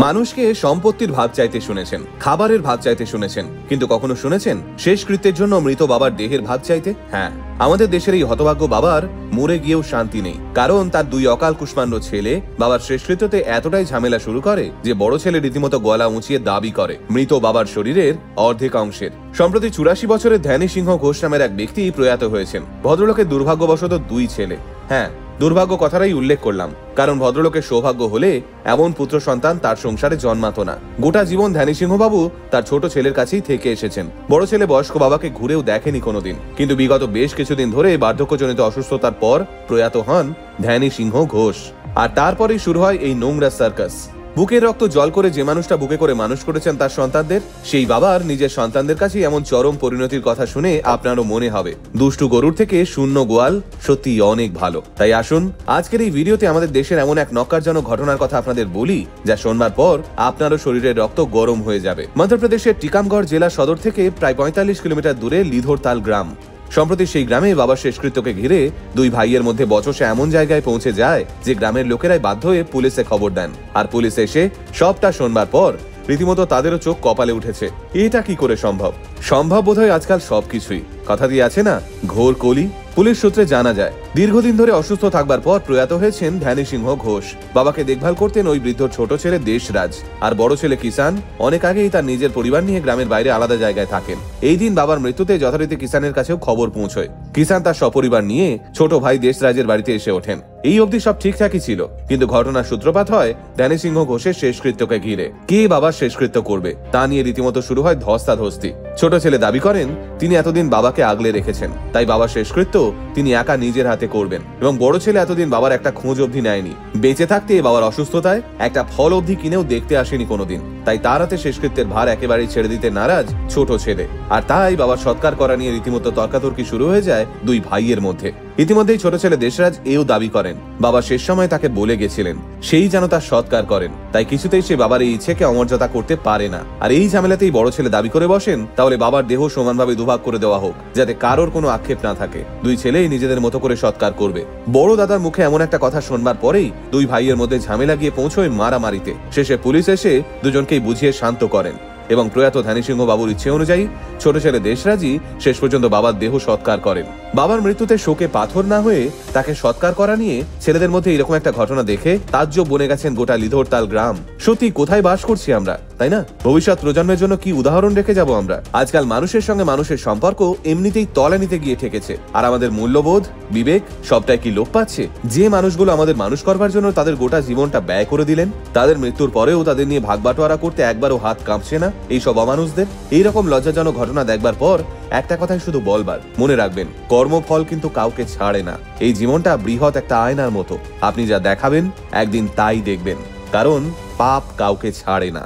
মানুষকে সম্পত্তির ভাগ চাইতে শুনেছেন, খাবারের ভাগ চাইতে শুনেছেন, কিন্তু কখনো শুনেছেন শেষকৃত্যের জন্য মৃত বাবার দেহের ভাগ চাইতে? হ্যাঁ, আমাদের দেশের এই হতভাগ্য বাবার মরে গিয়েও শান্তি নেই, কারণ তার দুই অকাল কুষ্মাণ্ড ছেলে বাবার শেষকৃত্যতে এতটাই ঝামেলা শুরু করে যে বড় ছেলে রীতিমতো গলা উঁচিয়ে দাবি করে মৃত বাবার শরীরের অর্ধেক অংশের। সম্প্রতি 84 বছরের ধ্যানী সিংহ ঘোষ নামের এক ব্যক্তি প্রয়াত হয়েছেন। ভদ্রলোকের দুর্ভাগ্যবশত দুই ছেলে। হ্যাঁ, দুর্ভাগ্য কথাটাই উল্লেখ করলাম, কারণ ভদ্রলোকের সৌভাগ্য হলে এমন পুত্র সন্তান তার সংসারে জন্মাতো না। গোটা জীবন ধ্যানী সিংহবাবু তার ছোট ছেলের কাছেই থেকে এসেছেন। বড় ছেলে বয়স্ক বাবাকে ঘুরেও দেখেনি কোনোদিন, কিন্তু বিগত বেশ কিছুদিন ধরে বার্ধক্যজনিত অসুস্থতার পর প্রয়াত হন ধ্যানী সিংহ ঘোষ। আর তারপরেই শুরু হয় এই নোংরা সার্কাস। বুকের রক্ত জল করে যে মানুষটা বুকে করে মানুষ করেছেন তার সন্তানদের, সেই বাবার নিজের সন্তানদের কাছে এমন চরম পরিণতির কথা শুনে আপনারও মনে হবে দুষ্টু গরুর থেকে শূন্য গোয়াল সত্যি অনেক ভালো। তাই আসুন আজকের এই ভিডিওতে আমাদের দেশের এমন এক নক্কারজনক ঘটনার কথা আপনাদের বলি, যা শোনবার পর আপনারও শরীরের রক্ত গরম হয়ে যাবে। মধ্যপ্রদেশের টিকামগড় জেলা সদর থেকে প্রায় 45 কিলোমিটার দূরে লিধোরতাল গ্রাম। সম্প্রতি সেই গ্রামে বাবার শেষকৃত্যকে ঘিরে দুই ভাইয়ের মধ্যে বচসা এমন জায়গায় পৌঁছে যায় যে গ্রামের লোকেরাই বাধ্য হয়ে পুলিশে খবর দেন। আর পুলিশ এসে সবটা শোনবার পর রীতিমতো তাদেরও চোখ কপালে উঠেছে। এটা কি করে সম্ভব? সম্ভব বোধহয় আজকাল সবকিছুই। কথা দিয়ে আছে না, ঘোর কলি। পুলিশ সূত্রে জানা যায় দীর্ঘদিন ধরে অসুস্থ থাকবার পর প্রয়াত হয়েছেন ধ্যানী সিংহ ঘোষ। বাবাকে দেখভাল করতেন ওই বৃদ্ধ ছোট ছেলে দেশরাজ, আর বড় ছেলে কিষান অনেক আগেই তার নিজের পরিবার নিয়ে গ্রামের বাইরে আলাদা জায়গায় থাকেন। এই দিন বাবার মৃত্যুতে যথারীতি কিষানের কাছেও খবর পৌঁছয়। কিষান তার সপরিবার নিয়ে ছোট ভাই দেশরাজের বাড়িতে এসে ওঠেন। এই অবধি সব ঠিকঠাকই ছিল, কিন্তু ঘটনার সূত্রপাত হয় ধ্যানী সিংহ ঘোষের শেষকৃত্যকে ঘিরে। কে বাবার শেষকৃত্য করবে তা নিয়ে রীতিমতো শুরু হয় ধস্তাধস্তি। ছোট ছেলে দাবি করেন তিনি এতদিন বাবাকে আগলে রেখেছেন, তাই বাবার শেষকৃত্য তিনি একা নিজের হাতে করবেন, এবং বড় ছেলে এতদিন বাবার একটা খোঁজ অবধি নেয়নি। বেঁচে থাকতে বাবার অসুস্থতায় একটা ফল অবধি কিনেও দেখতে আসেনি কোনোদিন, তাই তার হাতে শেষকৃত্যের ভার একেবারেই ছেড়ে দিতে নারাজ ছোট ছেলে। আর তাই বাবার সৎকার করা নিয়ে রীতিমতো তর্কাতর্কি শুরু হয়ে যায় দুই ভাইয়ের মধ্যে। ইতিমধ্যেই ছোট ছেলে দেশরাজ এও দাবি করেন বাবা শেষ সময় তাকে বলে গেছিলেন সেই যেন তার সৎকার করেন, তাই কিছুতেই সে বাবার এই ইচ্ছেকে অমর্যাদা করতে পারে না। আর এই ঝামেলাতেই বড় ছেলে দাবি করে বসেন তাহলে বাবার দেহ সমানভাবে দুভাগ করে দেওয়া হোক, যাতে কারোর কোনো আক্ষেপ না থাকে। দুই ছেলেই নিজেদের মতো করে সৎকার করবে। বড় দাদার মুখে এমন একটা কথা শুনবার পরেই দুই ভাইয়ের মধ্যে ঝামেলা গিয়ে পৌঁছয় মারামারিতে। শেষে পুলিশ এসে দুজনকেই বুঝিয়ে শান্ত করেন এবং প্রয়াত ধ্যানী সিংহ বাবুর ইচ্ছে অনুযায়ী ছোট ছেলে দেশরাজই শেষ পর্যন্ত বাবার দেহ সৎকার করেন। বাবার মৃত্যুতে শোকে পাথর না হয়ে তাকে সৎকার করা নিয়ে ছেলেদের মধ্যে এরকম একটা ঘটনা দেখে তাজ্জব বনে গেছেন গোটা লিধোরতাল গ্রাম। সত্যি কোথায় বাস করছি আমরা, তাই না? ভবিষ্যৎ প্রজন্মের জন্য কি উদাহরণ রেখে যাব আমরা? আজকাল মানুষের সঙ্গে মানুষের সম্পর্ক এমনিতেই তলানিতে গিয়ে ঠেকেছে, আর আমাদের মূল্যবোধ বিবেক সবটাই কি লোপ পাচ্ছে? যে মানুষগুলো আমাদের মানুষ করবার জন্য তাদের গোটা জীবনটা ব্যয় করে দিলেন, তাদের মৃত্যুর পরেও তাদের নিয়ে ভাগ বাটোয়ারা করতে একবারও হাত কাঁপছে না এইসব অমানুষদের। এইরকম লজ্জাজনক ঘটনা দেখবার পর একটা কথাই শুধু বলবার, মনে রাখবেন কর্মফল কিন্তু কাউকে ছাড়ে না। এই জীবনটা বৃহৎ একটা আয়নার মতো, আপনি যা দেখাবেন একদিন তাই দেখবেন, কারণ পাপ কাউকে ছাড়ে না।